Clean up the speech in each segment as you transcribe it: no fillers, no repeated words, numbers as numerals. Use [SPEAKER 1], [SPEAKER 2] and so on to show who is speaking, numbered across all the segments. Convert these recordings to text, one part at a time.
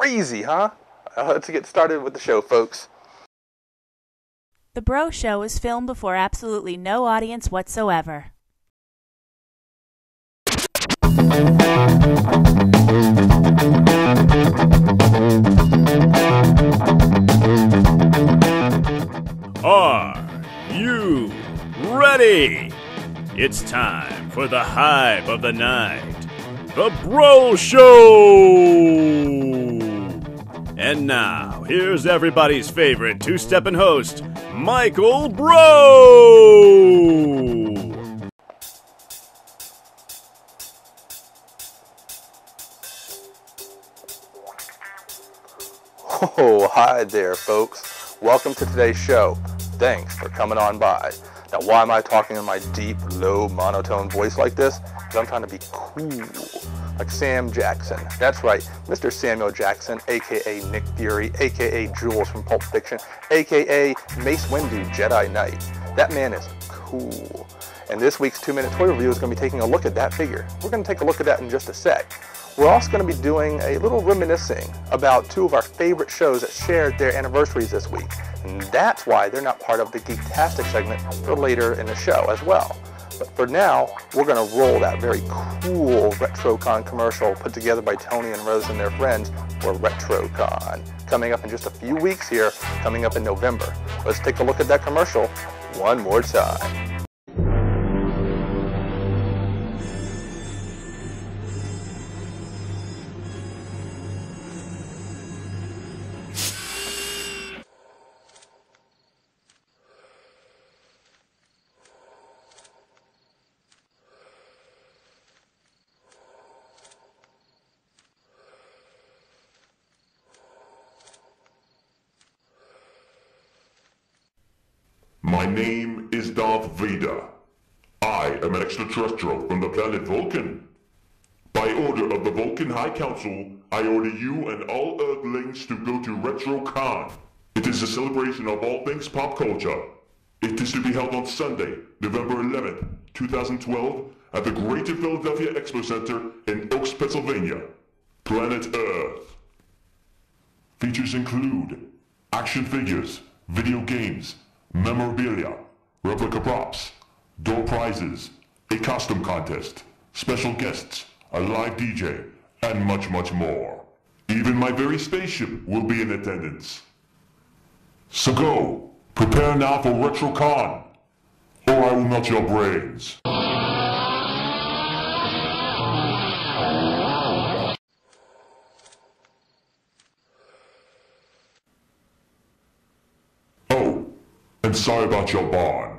[SPEAKER 1] Crazy, huh? Let's get started with the show, folks.
[SPEAKER 2] The Breaux Show is filmed before absolutely no audience whatsoever.
[SPEAKER 3] Are you ready? It's time for the hype of the night, the Breaux Show! And now, here's everybody's favorite two-stepping host, Michael Breaux!
[SPEAKER 1] Oh, hi there, folks. Welcome to today's show. Thanks for coming on by. Now, why am I talking in my deep, low, monotone voice like this? Because I'm trying to be cool, like Sam Jackson. That's right, Mr. Samuel Jackson, a.k.a. Nick Fury, a.k.a. Jules from Pulp Fiction, a.k.a. Mace Windu, Jedi Knight. That man is cool. And this week's 2-minute toy review is going to be taking a look at that figure. We're going to take a look at that in just a sec. We're also going to be doing a little reminiscing about two of our favorite shows that shared their anniversaries this week. And that's why they're not part of the Geektastic segment for later in the show as well. But for now, we're going to roll that very cool RetroCon commercial put together by Tony and Rose and their friends for RetroCon. Coming up in just a few weeks here, coming up in November. Let's take a look at that commercial one more time.
[SPEAKER 4] My name is Darth Vader. I am an extraterrestrial from the planet Vulcan. By order of the Vulcan High Council, I order you and all Earthlings to go to RetroCon. It is a celebration of all things pop culture. It is to be held on Sunday, November 11th, 2012, at the Greater Philadelphia Expo Center in Oaks, Pennsylvania. Planet Earth. Features include action figures, video games, memorabilia, replica props, door prizes, a costume contest, special guests, a live DJ, and much, much more. Even my very spaceship will be in attendance. So go, prepare now for RetroCon, or I will melt your brains. Oh, and sorry about your barn.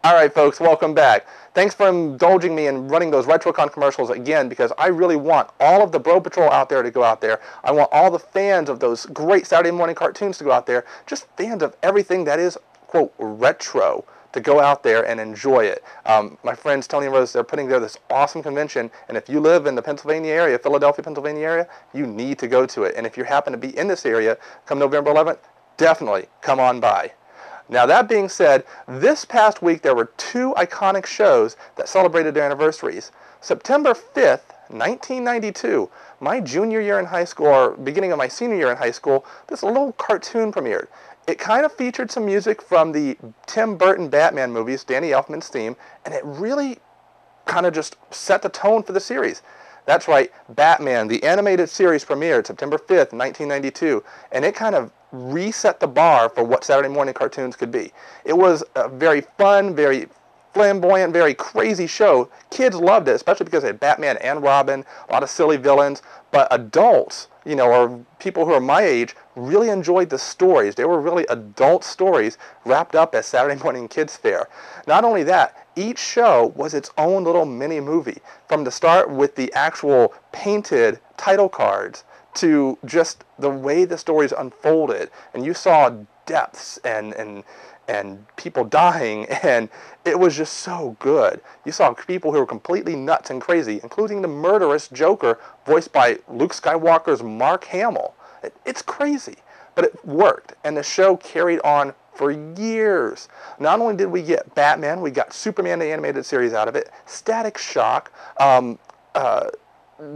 [SPEAKER 1] Alright folks, welcome back. Thanks for indulging me in running those RetroCon commercials again, because I really want all of the Breaux Patrol out there to go out there. I want all the fans of those great Saturday morning cartoons to go out there. Just fans of everything that is, quote, retro, to go out there and enjoy it. My friends Tony and Rose, they're putting together this awesome convention, and if you live in the Pennsylvania area, Philadelphia, Pennsylvania area, you need to go to it. And if you happen to be in this area come November 11th, definitely come on by. Now that being said, this past week there were two iconic shows that celebrated their anniversaries. September 5th, 1992, my junior year in high school, or beginning of my senior year in high school, this little cartoon premiered. It kind of featured some music from the Tim Burton Batman movies, Danny Elfman's theme, and it really kind of just set the tone for the series. That's right, Batman, the animated series, premiered September 5th, 1992, and it kind of reset the bar for what Saturday morning cartoons could be. It was a very fun, very flamboyant, very crazy show. Kids loved it, especially because it had Batman and Robin, a lot of silly villains, but adults, you know, or people who are my age, really enjoyed the stories. They were really adult stories wrapped up as Saturday morning kids fare. Not only that, each show was its own little mini movie, from the start with the actual painted title cards to just the way the stories unfolded. And you saw depths and and people dying, and it was just so good. You saw people who were completely nuts and crazy, including the murderous Joker, voiced by Luke Skywalker's Mark Hamill. It's crazy, but it worked, and the show carried on for years. Not only did we get Batman, we got Superman, the animated series out of it, Static Shock,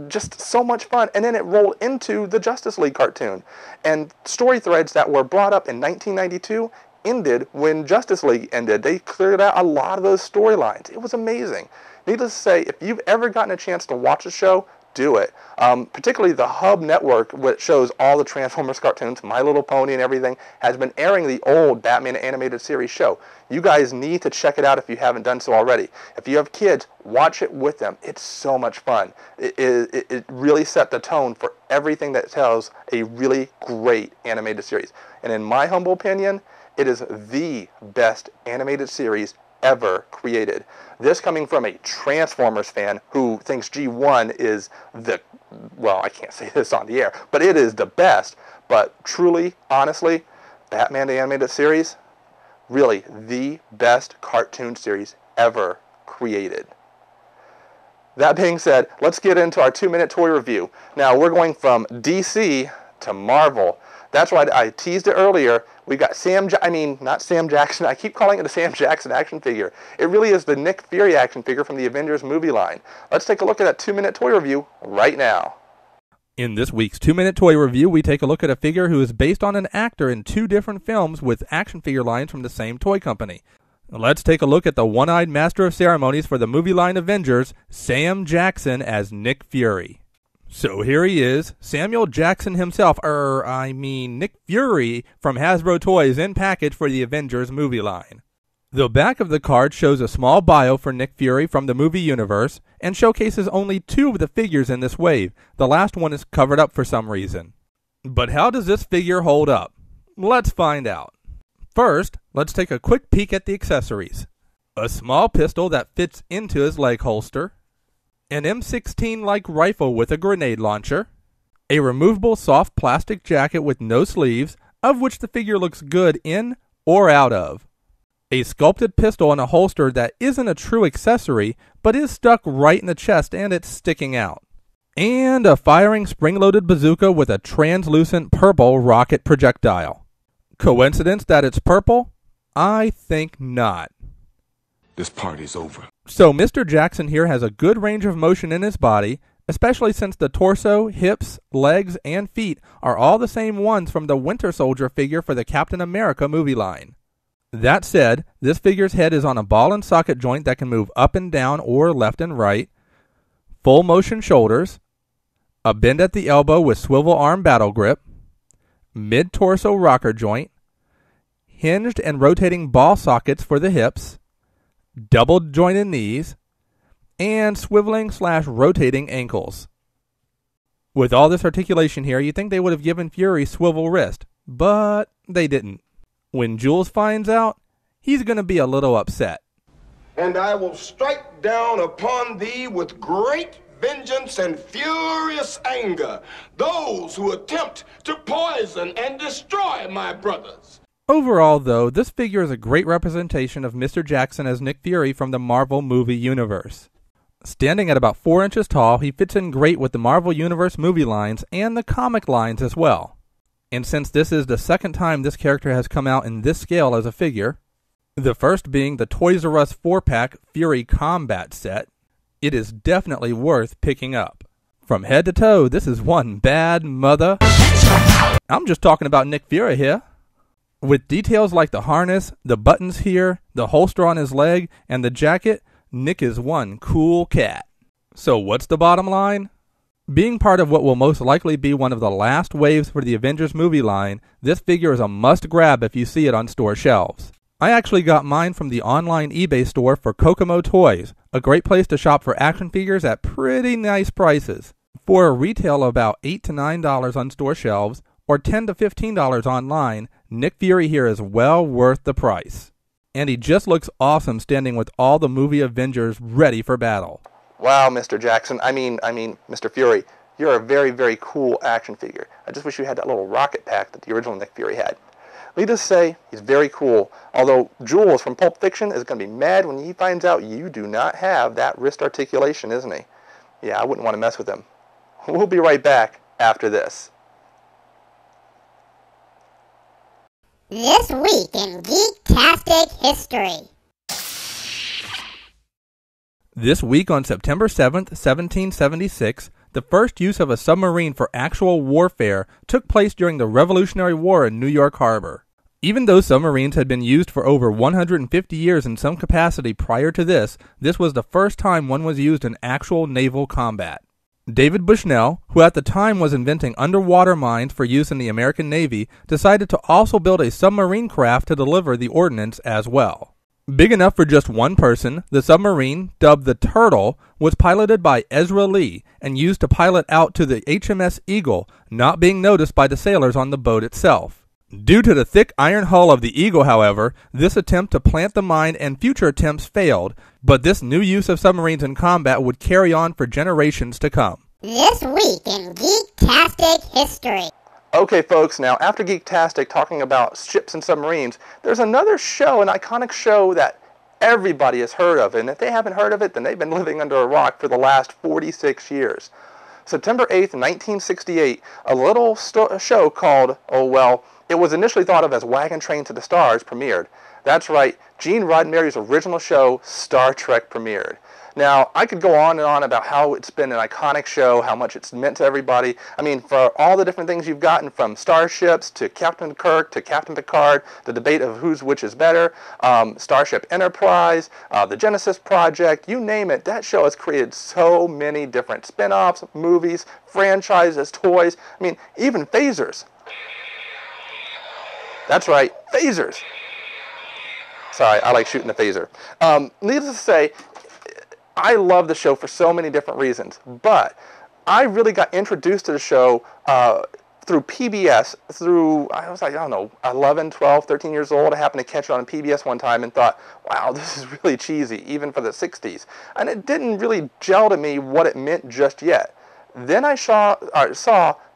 [SPEAKER 1] just so much fun. And then it rolled into the Justice League cartoon. And story threads that were brought up in 1992 ended when Justice League ended. They cleared out a lot of those storylines. It was amazing. Needless to say, if you've ever gotten a chance to watch the show, do it. Particularly the Hub Network, which shows all the Transformers cartoons, My Little Pony and everything, has been airing the old Batman animated series show. You guys need to check it out if you haven't done so already. If you have kids, watch it with them. It's so much fun. It really set the tone for everything that tells a really great animated series. And in my humble opinion, it is the best animated series ever created. This coming from a Transformers fan who thinks G1 is the, well, I can't say this on the air, but it is the best. But truly, honestly, Batman the Animated Series, really the best cartoon series ever created. That being said, let's get into our 2-minute toy review. Now, we're going from DC to Marvel. That's right, I teased it earlier. We got not Sam Jackson. I keep calling it a Sam Jackson action figure. It really is the Nick Fury action figure from the Avengers movie line. Let's take a look at that 2-minute toy review right now.
[SPEAKER 5] In this week's 2-minute toy review, we take a look at a figure who is based on an actor in 2 different films with action figure lines from the same toy company. Let's take a look at the one-eyed master of ceremonies for the movie line Avengers, Sam Jackson as Nick Fury. So here he is, Samuel Jackson himself, Nick Fury from Hasbro Toys in package for the Avengers movie line. The back of the card shows a small bio for Nick Fury from the movie universe and showcases only 2 of the figures in this wave. The last one is covered up for some reason. But how does this figure hold up? Let's find out. First, let's take a quick peek at the accessories. A small pistol that fits into his leg holster, an M16-like rifle with a grenade launcher, a removable soft plastic jacket with no sleeves, of which the figure looks good in or out of, a sculpted pistol in a holster that isn't a true accessory, but is stuck right in the chest and it's sticking out, and a firing spring-loaded bazooka with a translucent purple rocket projectile. Coincidence that it's purple? I think not.
[SPEAKER 6] This party's over.
[SPEAKER 5] So Mr. Jackson here has a good range of motion in his body, especially since the torso, hips, legs, and feet are all the same ones from the Winter Soldier figure for the Captain America movie line. That said, this figure's head is on a ball and socket joint that can move up and down or left and right, full motion shoulders, a bend at the elbow with swivel arm battle grip, mid-torso rocker joint, hinged and rotating ball sockets for the hips, double jointed knees, and swiveling/rotating ankles. With all this articulation here, you'd think they would have given Fury swivel wrist, but they didn't. When Jules finds out, he's going to be a little upset.
[SPEAKER 7] And I will strike down upon thee with great vengeance and furious anger those who attempt to poison and destroy my brothers.
[SPEAKER 5] Overall, though, this figure is a great representation of Mr. Jackson as Nick Fury from the Marvel movie universe. Standing at about 4 inches tall, he fits in great with the Marvel Universe movie lines and the comic lines as well. And since this is the second time this character has come out in this scale as a figure, the first being the Toys R Us 4-pack Fury Combat set, it is definitely worth picking up. From head to toe, this is one bad mother. I'm just talking about Nick Fury here. With details like the harness, the buttons here, the holster on his leg, and the jacket, Nick is one cool cat. So what's the bottom line? Being part of what will most likely be one of the last waves for the Avengers movie line, this figure is a must-grab if you see it on store shelves. I actually got mine from the online eBay store for Kokomo Toys, a great place to shop for action figures at pretty nice prices. For a retail of about $8 to $9 on store shelves, or $10 to $15 online, Nick Fury here is well worth the price. And he just looks awesome standing with all the movie Avengers ready for battle.
[SPEAKER 1] Wow, Mr. Jackson. I mean, Mr. Fury, you're a very, very cool action figure. I just wish you had that little rocket pack that the original Nick Fury had. Needless to say, he's very cool. Although Jules from Pulp Fiction is going to be mad when he finds out you do not have that wrist articulation, isn't he? Yeah, I wouldn't want to mess with him. We'll be right back after this.
[SPEAKER 8] This week in Geektastic History.
[SPEAKER 5] This week on September 7th, 1776, the first use of a submarine for actual warfare took place during the Revolutionary War in New York Harbor. Even though submarines had been used for over 150 years in some capacity prior to this was the first time one was used in actual naval combat. David Bushnell, who at the time was inventing underwater mines for use in the American Navy, decided to also build a submarine craft to deliver the ordnance as well. Big enough for just one person, the submarine, dubbed the Turtle, was piloted by Ezra Lee and used to pilot out to the HMS Eagle, not being noticed by the sailors on the boat itself. Due to the thick iron hull of the Eagle, however, this attempt to plant the mine and future attempts failed, but this new use of submarines in combat would carry on for generations to come.
[SPEAKER 8] This week in Geektastic History.
[SPEAKER 1] Okay, folks, now after Geektastic talking about ships and submarines, there's another show, an iconic show that everybody has heard of, and if they haven't heard of it, then they've been living under a rock for the last 46 years. September 8th, 1968, a little show called, it was initially thought of as Wagon Train to the Stars premiered. That's right, Gene Roddenberry's original show, Star Trek, premiered. Now, I could go on and on about how it's been an iconic show, how much it's meant to everybody. I mean, for all the different things you've gotten, from starships to Captain Kirk to Captain Picard, the debate of which is better, Starship Enterprise, the Genesis Project, you name it, that show has created so many different spin-offs, movies, franchises, toys, I mean, even phasers. That's right, phasers. Sorry, I like shooting the phaser. Needless to say, I love the show for so many different reasons, but I really got introduced to the show through PBS, I was like, I don't know, 11, 12, 13 years old. I happened to catch it on PBS one time and thought, wow, this is really cheesy, even for the 60s. And it didn't really gel to me what it meant just yet. Then I saw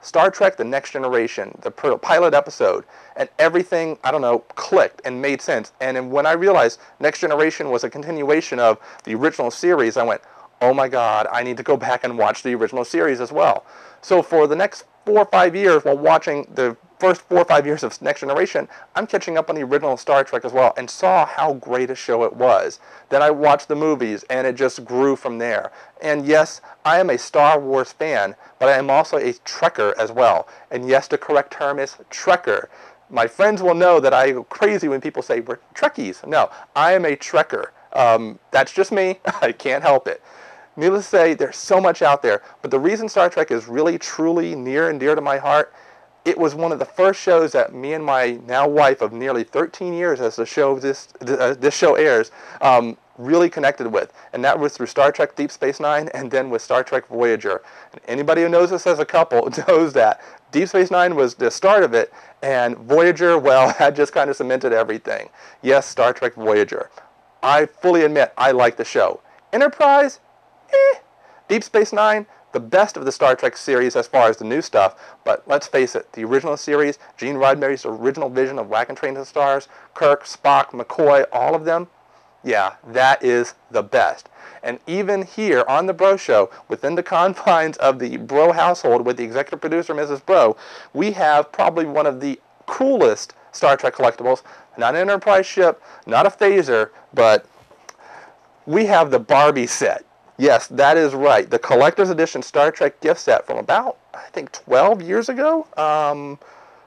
[SPEAKER 1] Star Trek The Next Generation, the pilot episode, and everything, I don't know, clicked and made sense. And when I realized Next Generation was a continuation of the original series, I went, oh my God, I need to go back and watch the original series as well. So for the next 4 or 5 years, while watching the first 4 or 5 years of Next Generation, I'm catching up on the original Star Trek as well and saw how great a show it was. Then I watched the movies and it just grew from there. And yes, I am a Star Wars fan, but I am also a Trekker as well. And yes, the correct term is Trekker. My friends will know that I go crazy when people say we're Trekkies. No, I am a Trekker. That's just me. I can't help it. Needless to say, there's so much out there. But the reason Star Trek is really, truly near and dear to my heart, it was one of the first shows that me and my now wife of nearly 13 years as this show airs, really connected with. And that was through Star Trek Deep Space Nine and then with Star Trek Voyager. And anybody who knows us as a couple knows that Deep Space Nine was the start of it, and Voyager, well, that just kind of cemented everything. Yes, Star Trek Voyager. I fully admit I like the show. Enterprise? Deep Space Nine? The best of the Star Trek series as far as the new stuff, but let's face it, the original series, Gene Roddenberry's original vision of Wagon Train to the Stars, Kirk, Spock, McCoy, all of them, yeah, that is the best. And even here on the Breaux Show, within the confines of the Breaux household with the executive producer, Mrs. Breaux, we have probably one of the coolest Star Trek collectibles, not an Enterprise ship, not a phaser, but we have the Barbie set. Yes, that is right. The collector's edition Star Trek gift set from about, I think, 12 years ago.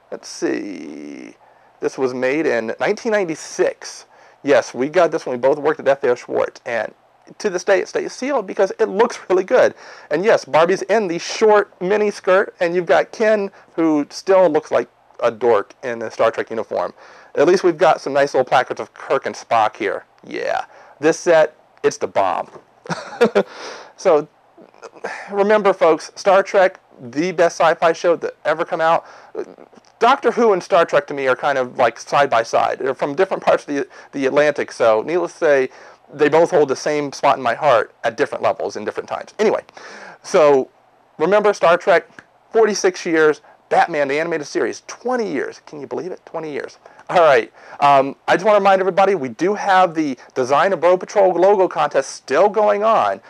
[SPEAKER 1] Let's see. This was made in 1996. Yes, we got this when we both worked at FAO Schwartz. And to this day, it stays sealed because it looks really good. And yes, Barbie's in the short mini skirt. And you've got Ken, who still looks like a dork in a Star Trek uniform. At least we've got some nice little placards of Kirk and Spock here. Yeah. This set, it's the bomb. So, remember folks, Star Trek, the best sci-fi show that ever come out. Doctor Who and Star Trek to me are kind of like side by side. They're from different parts of the Atlantic, so needless to say, they both hold the same spot in my heart at different levels in different times. Anyway, so remember Star Trek, 46 years, Batman, the animated series, 20 years. Can you believe it? 20 years. All right. I just want to remind everybody, we do have the Design a Breaux Patrol Logo Contest still going on.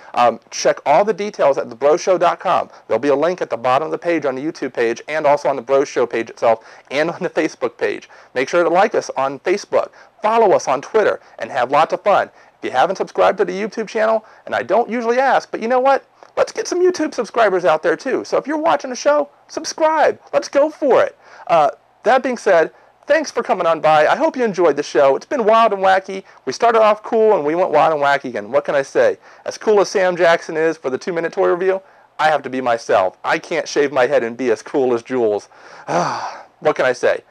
[SPEAKER 1] Check all the details at thebrosshow.com. There'll be a link at the bottom of the page on the YouTube page and also on the Breaux Show page itself and on the Facebook page. Make sure to like us on Facebook, follow us on Twitter, and have lots of fun. If you haven't subscribed to the YouTube channel, and I don't usually ask, but you know what? Let's get some YouTube subscribers out there too. So if you're watching the show, subscribe. Let's go for it. That being said, thanks for coming on by. I hope you enjoyed the show. It's been wild and wacky. We started off cool and we went wild and wacky again. What can I say? As cool as Sam Jackson is for the 2-minute toy review, I have to be myself. I can't shave my head and be as cool as Jules. What can I say?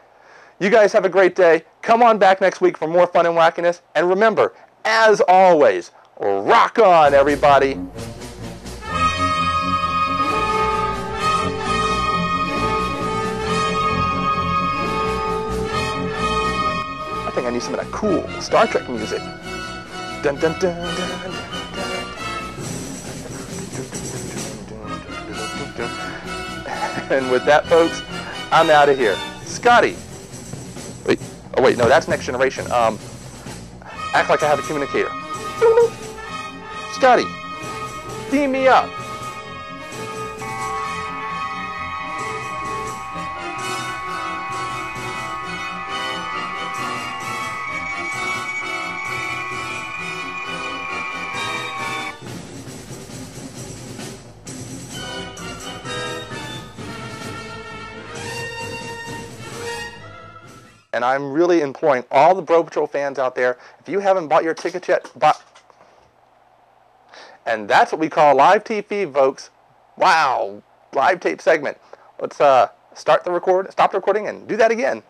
[SPEAKER 1] You guys have a great day. Come on back next week for more fun and wackiness. And remember, as always, rock on, everybody. I think I need some of that cool Star Trek music. Dun dun dun dun dun dun. And with that, folks, I'm out of here. Scotty. Wait. Oh wait, no, that's Next Generation. Act like I have a communicator. Scotty, beam me up. And I'm really imploring all the Breaux Patrol fans out there, if you haven't bought your tickets yet, and that's what we call live TV, folks. Wow, live tape segment. Let's stop the recording and do that again.